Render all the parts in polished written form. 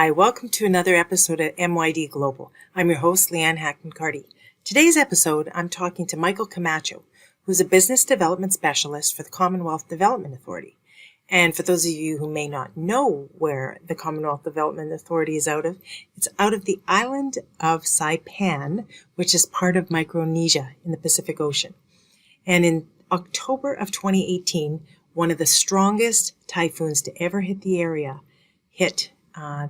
Hi, welcome to another episode at MYD Global. I'm your host, Leanne Hackman-Carty. Today's episode, I'm talking to Michael Camacho, who's a business development specialist for the Commonwealth Development Authority. And for those of you who may not know where the Commonwealth Development Authority is out of, it's out of the island of Saipan, which is part of Micronesia in the Pacific Ocean. And in October of 2018, one of the strongest typhoons to ever hit the area hit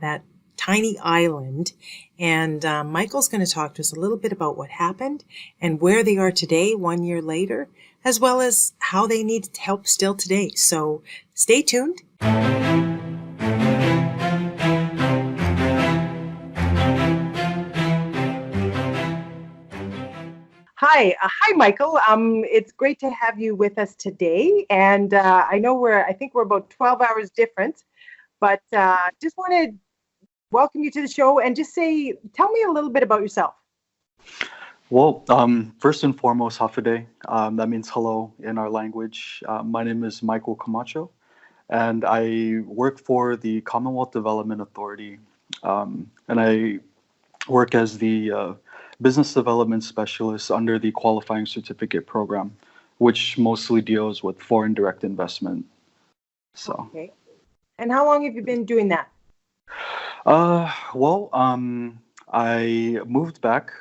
that tiny island. And Michael's going to talk to us a little bit about what happened and where they are today, 1 year later, as well as how they need help still today. So stay tuned. Hi, Michael. It's great to have you with us today. And I know I think we're about 12 hours different, but just want to welcome you to the show and just tell me a little bit about yourself. Well, first and foremost, Hafaday. That means hello in our language. My name is Michael Camacho, and I work for the Commonwealth Development Authority, and I work as the business development specialist under the qualifying certificate program, which mostly deals with foreign direct investment. So. Okay. And how long have you been doing that? I moved back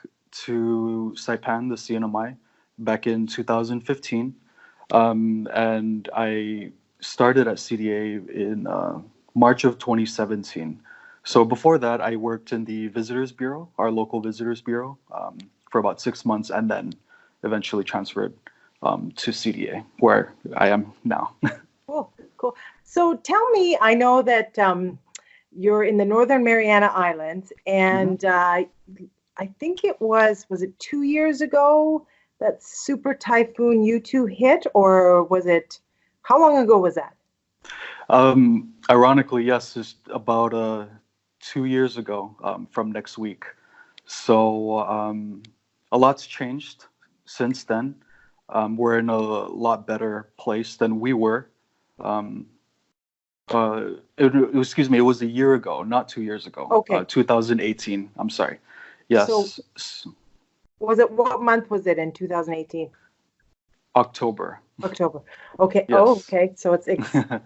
to Saipan, the CNMI, back in 2015, and I started at CDA in March of 2017. So before that, I worked in the Visitors Bureau, our local Visitors Bureau, for about 6 months, and then eventually transferred to CDA, where I am now. Cool. So tell me, I know that you're in the Northern Mariana Islands, and I think it was it 2 years ago that Super Typhoon Yutu hit, or was it, how long ago was that? Ironically, yes, it's about 2 years ago from next week. So a lot's changed since then. We're in a lot better place than we were. It was a year ago, not 2 years ago. Okay. 2018. I'm sorry. Yes. So what month was it in 2018? October. Okay. Yes. Oh, okay. So it's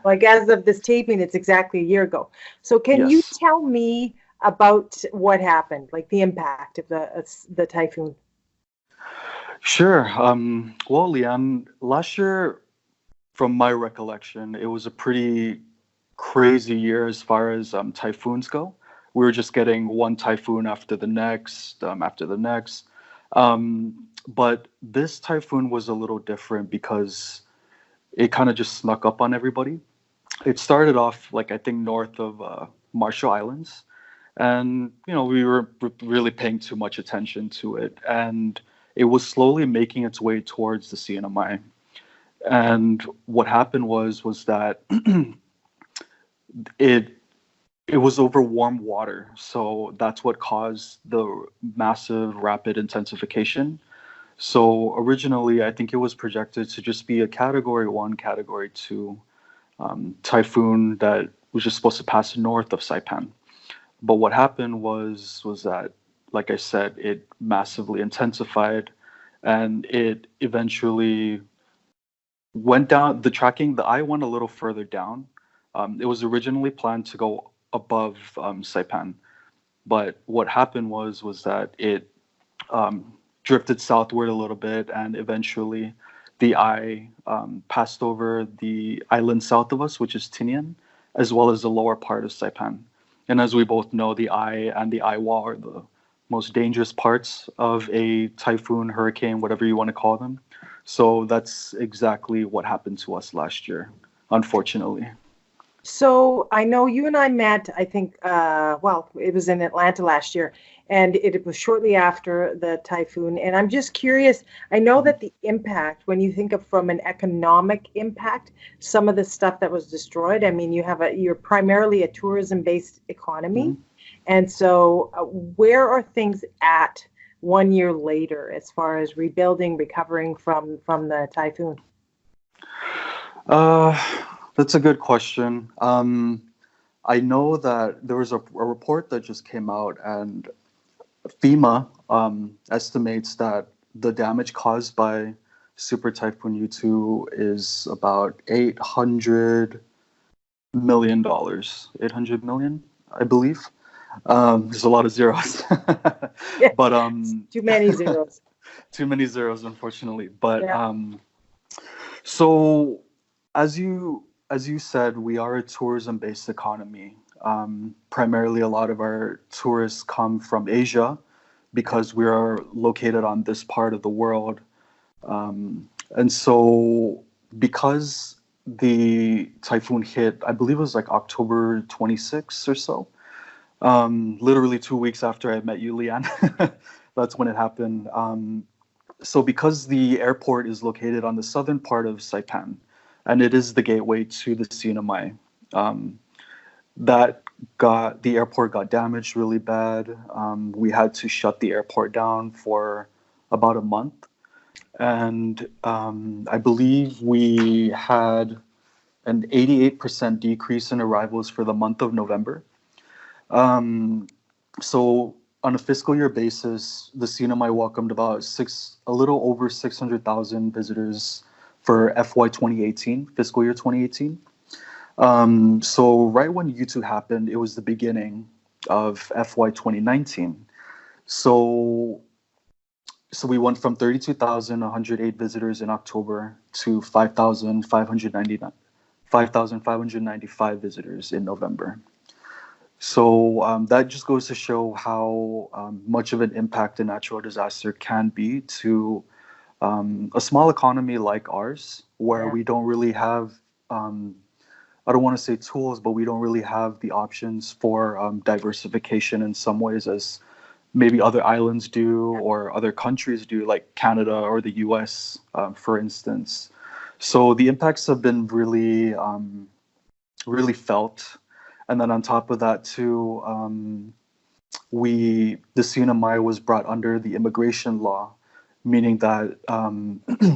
like as of this taping, it's exactly a year ago. So can you tell me about what happened, like the impact of the typhoon? Sure. Well, Leanne, last year, from my recollection, it was a pretty crazy year as far as typhoons go. We were just getting one typhoon after the next. But this typhoon was a little different because it kind of just snuck up on everybody. It started off, like, I think north of Marshall Islands, and we were really paying too much attention to it, and it was slowly making its way towards the CNMI. And what happened was that it was over warm water, so that's what caused the massive rapid intensification. So originally, I think it was projected to just be a Category 1, Category 2 typhoon that was just supposed to pass north of Saipan. But what happened was that, like I said, it massively intensified, and it eventually went down the tracking. The eye went a little further down. It was originally planned to go above Saipan, but what happened was that it drifted southward a little bit, and eventually the eye passed over the island south of us, which is Tinian, as well as the lower part of Saipan. And as we both know, the eye and the eye wall are the most dangerous parts of a typhoon, hurricane, whatever you want to call them. So that's exactly what happened to us last year, unfortunately. So I know you and I met, I think, it was in Atlanta last year, and it was shortly after the typhoon. And I'm just curious, I know that the impact, when you think of from an economic impact, some of the stuff that was destroyed, I mean, you're primarily a tourism-based economy. Mm-hmm. And so where are things at 1 year later as far as rebuilding, recovering from the typhoon? That's a good question. I know that there was a report that just came out, and FEMA estimates that the damage caused by Super Typhoon Yutu is about $800 million. 800 million, I believe. There's a lot of zeros, Yeah, but too many zeros. too many zeros, unfortunately. But Yeah, so, as you said, we are a tourism-based economy. Primarily, a lot of our tourists come from Asia because we are located on this part of the world. And so, because the typhoon hit, I believe it was like October 26th or so, literally 2 weeks after I met you, Leanne. That's when it happened. So because the airport is located on the southern part of Saipan, and it is the gateway to the Sinai, um, that got the airport got damaged really bad. We had to shut the airport down for about a month, and I believe we had an 88% decrease in arrivals for the month of November. Um, so on a fiscal year basis, the CNMI welcomed a little over 600,000 visitors for FY 2018, fiscal year 2018. So right when U2 happened, it was the beginning of FY 2019. So so we went from 32,108 visitors in October to 5,595 visitors in November. So that just goes to show how much of an impact a natural disaster can be to a small economy like ours, where yeah, we don't really have, um, I don't want to say tools, but we don't really have the options for diversification in some ways as maybe other islands do or other countries do, like Canada or the US, for instance. So the impacts have been really felt. And then on top of that, too, the CNMI was brought under the immigration law, meaning that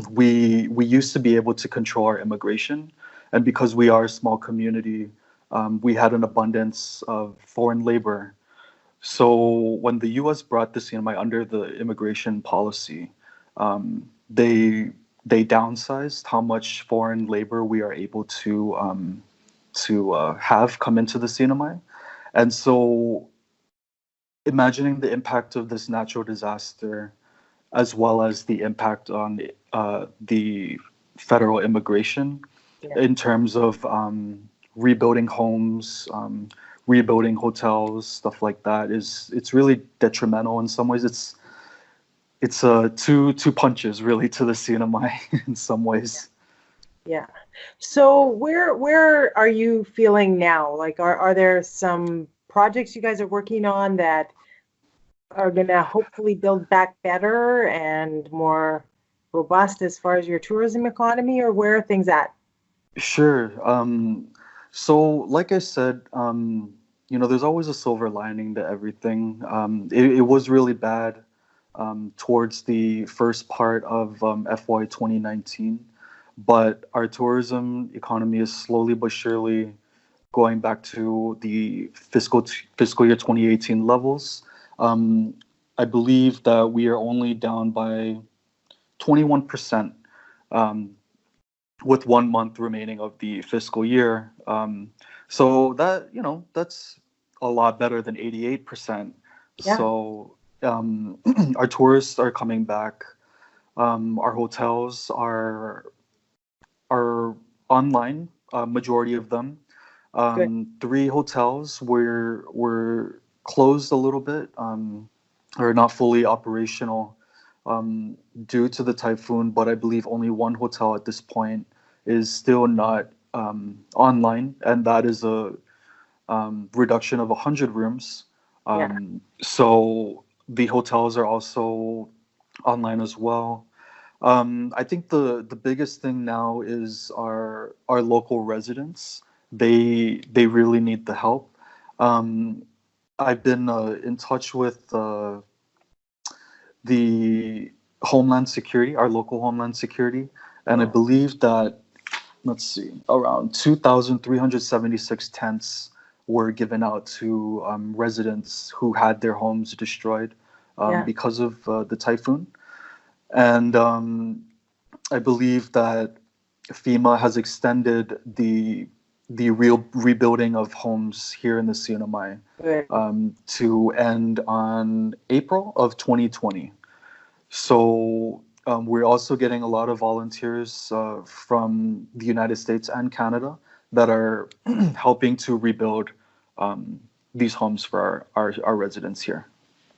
we used to be able to control our immigration, and because we are a small community, we had an abundance of foreign labor. So when the U.S. brought the CNMI under the immigration policy, they downsized how much foreign labor we are able to have come into the CNMI, and so imagining the impact of this natural disaster, as well as the impact on the federal immigration yeah, in terms of rebuilding homes, rebuilding hotels, stuff like that, it's really detrimental in some ways. It's two punches really to the CNMI in some ways. yeah. So where are you feeling now? Like, are there some projects you guys are working on that are gonna hopefully build back better and more robust as far as your tourism economy, or where are things at? Sure. So, like I said, there's always a silver lining to everything. It was really bad towards the first part of FY 2019, but our tourism economy is slowly but surely going back to the fiscal year 2018 levels. Um, I believe that we are only down by 21%, um, with 1 month remaining of the fiscal year. So that's a lot better than 88%. Yeah, So our tourists are coming back. Our hotels are online, majority of them. good. Three hotels were closed a little bit, or not fully operational, um, due to the typhoon. But I believe only one hotel at this point is still not online, and that is a reduction of 100 rooms. Yeah, So the hotels are also online as well. I think the biggest thing now is our local residents. They really need the help. Um, I've been in touch with the Homeland Security, our local Homeland Security, and I yeah, believe that, let's see, around 2,376 tents were given out to residents who had their homes destroyed because of the typhoon. And I believe that FEMA has extended the real rebuilding of homes here in the CNMI to end on April of 2020. So we're also getting a lot of volunteers from the United States and Canada that are helping to rebuild these homes for our residents here.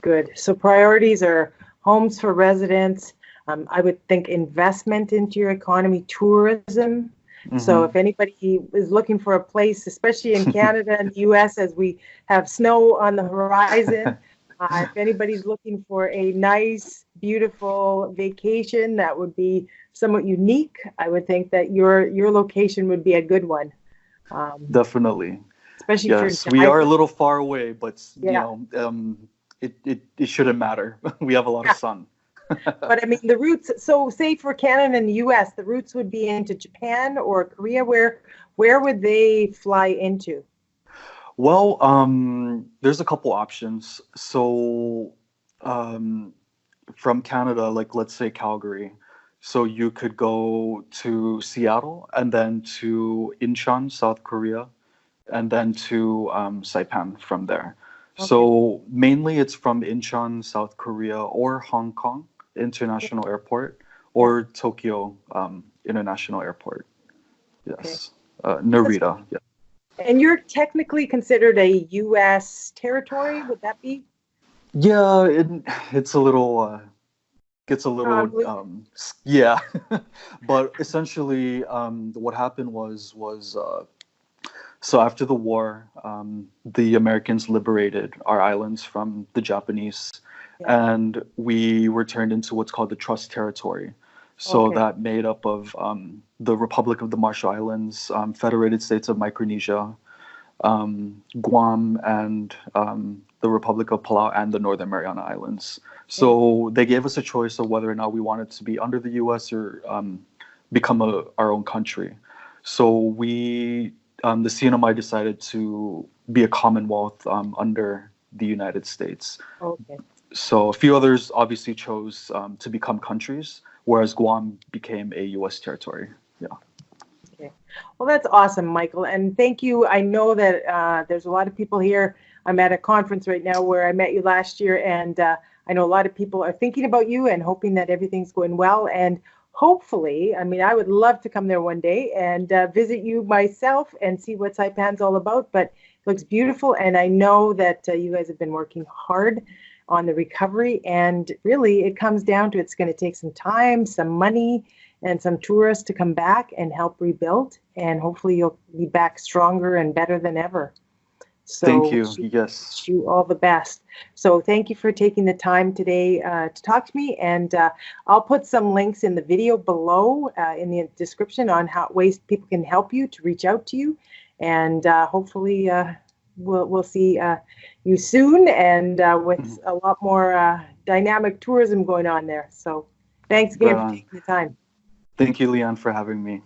Good. So priorities are homes for residents. I would think investment into your economy, tourism. Mm-hmm. So if anybody is looking for a place, especially in Canada and the US, as we have snow on the horizon, if anybody's looking for a nice, beautiful vacation that would be somewhat unique, I would think that your location would be a good one. Definitely. Especially yes, we are a little far away, but you know, it shouldn't matter. We have a lot of sun. But I mean, the routes, so say for Canada and the US, the routes would be into Japan or Korea. Where would they fly into? Well, there's a couple options. So from Canada, like let's say Calgary, so you could go to Seattle and then to Incheon, South Korea, and then to Saipan from there. Okay. So mainly it's from Incheon, South Korea, or Hong Kong International Airport, or Tokyo International Airport. Yes, Narita. Yeah. And you're technically considered a U.S. territory, would that be? Yeah, it's a little gets a little yeah, but essentially what happened was so after the war, the Americans liberated our islands from the Japanese, and we were turned into what's called the Trust Territory. So that made up of the Republic of the Marshall Islands, Federated States of Micronesia, Guam, and the Republic of Palau, and the Northern Mariana Islands. So they gave us a choice of whether or not we wanted to be under the U.S. or become our own country. So we, the CNMI, decided to be a Commonwealth under the United States. Okay. So a few others obviously chose to become countries, whereas Guam became a U.S. territory. Yeah. Okay. Well, that's awesome, Michael. And thank you. I know that there's a lot of people here. I'm at a conference right now where I met you last year, and I know a lot of people are thinking about you and hoping that everything's going well. And hopefully, I mean, I would love to come there one day and visit you myself and see what Saipan's all about. But it looks beautiful, and I know that you guys have been working hard on the recovery, and really it comes down to it's going to take some time, some money, and some tourists to come back and help rebuild, and hopefully you'll be back stronger and better than ever. So thank you. Yes. Wish you all the best. So thank you for taking the time today to talk to me, and I'll put some links in the video below in the description on ways people can help you to reach out to you, and hopefully we'll see you soon, and with a lot more dynamic tourism going on there. So thanks again for taking the time. Thank you, Leanne, for having me.